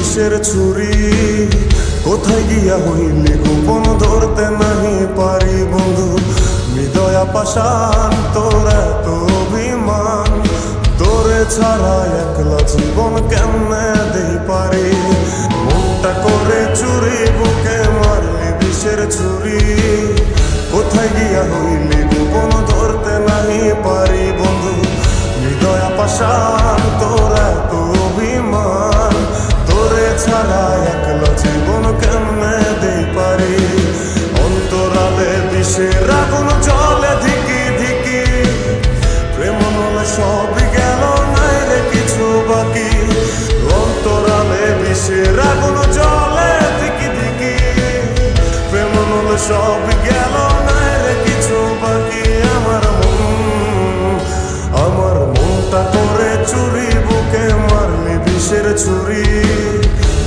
বিষের ছুরি, কোথায় গিয়া হইলি গোপন ধরতে নাহি পারি বন্ধু। হৃদয়া পাষাণ তোর এত অভিমান, তোরে ছাড়া একলা জীবন কেমনে দেই পারি। মনটা করে চুরি, বুকে মারলি বিষের ছুরি, কোথায় গিয়া হইলি গোপন ধরতে নাহি পারি বন্ধু। হৃদয়া পাষাণ তোর এত অভিমান, তোরে ছাড়া একলা জীবন কেমনে দেই পারি। অন্তরালে বিষের আগুন জ্বলে ধিকি ধিকি, প্রেম নলে সবই গেল নাই রে কিছু বাকি। অন্তরালে বিষের আগুন জ্বলে ধিকি ধিকি, প্রেম নলে সবই গেল নাই রে কিছু বাকি। আমার মনটা করে চুরি, বুকে মারলি বিষের ছুরি,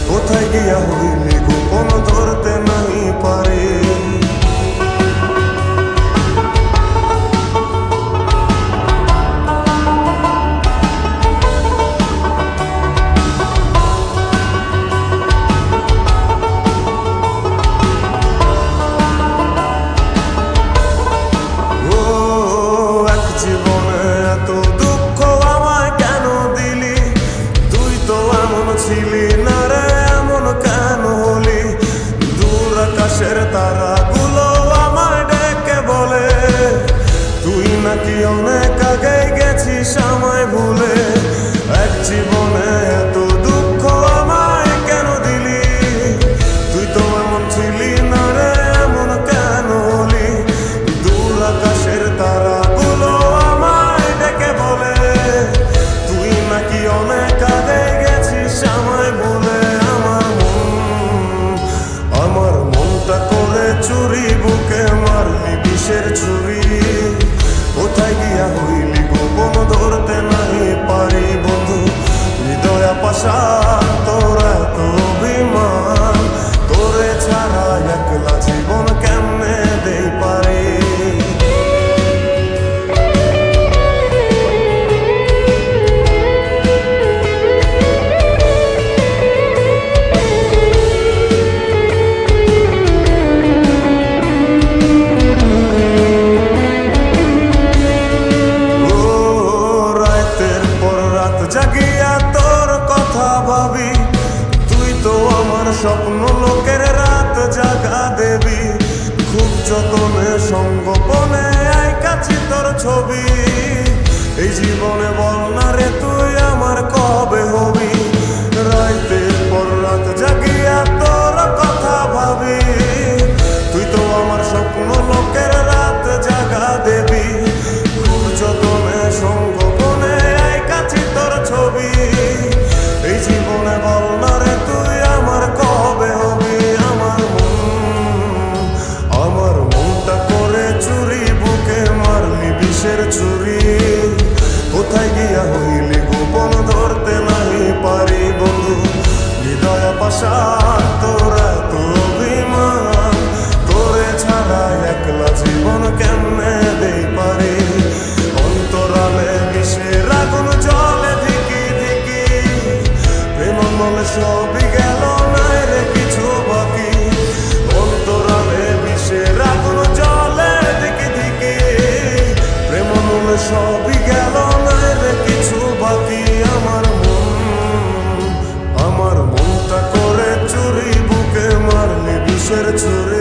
কোথায় গিয়া হইলি গোপন ধরতে নাহি পারি। ছিলি না রে এমন কেন হলি, দূর আকাশের তারাগুলো আমায় ডেকে বলে, তুই নাকি অনেক আগে গেছিস আমায় ভুলে। এক জীবনে এত দুঃখ আমায় কেন দিলি, তুই তো এমন ছিলি না রে এমন কেন হলি। দূর আকাশের তারাগুলো আমায় ডেকে বলে, তুই নাকি অনেক আগে আমায় বলে। আমার মনটা করে চুরি, বুকে মারলি বিষের ছুরি, কোথায় গিয়া হইলি গোপন ধরতে নাহি পারি বন্ধু। হৃদয়া পাষাণ তোর এত অভিমান, তোরে ছাড়া একলা জীবন কেমনে দেই পারি। জাগিয়া তোর কথা ভাবি, তুই তো আমার স্বপ্ন লোকের রাত জাগা দেবী। খুব যতনে সঙ্গোপনে আইকাছি তোর ছবি, এই জীবনে বল না রে তুই আমার কবে হবি। রাতের পর রাত জাগিয়া তোর কথা ভাবি, তুই তো আমার স্বপ্ন লোকের রাত জাগা দেবী। খুব যতনে সঙ্গোপনে আইকাছি তোর ছবি, এই জীবনে বল না রে তুই আমার কবে হবি। আমার মনটা করে চুরি, বুকে মারলি বিষের ছুরি, কোথায় গিয়া হইলি গোপন ধরতে নাহি পারি বন্ধু। হৃদয়া পাষাণ তোর এত অভিমান, তোরে ছাড়া একলা জীবন কেমনে দেই পারি। অন্তরালে বিষের আগুন জ্বলে ধিকি ধিকি, প্রেম মলে সবই গেল নাই রে কিছু বাকি। অন্তরালে বিষের আগুন জ্বলে ধিকি ধিকি, প্রেম মলে সবই গেল নাই রে কিছু বাকি। আমার মনটা করে চুরি, বুকে মারলি বিষের ছুরি।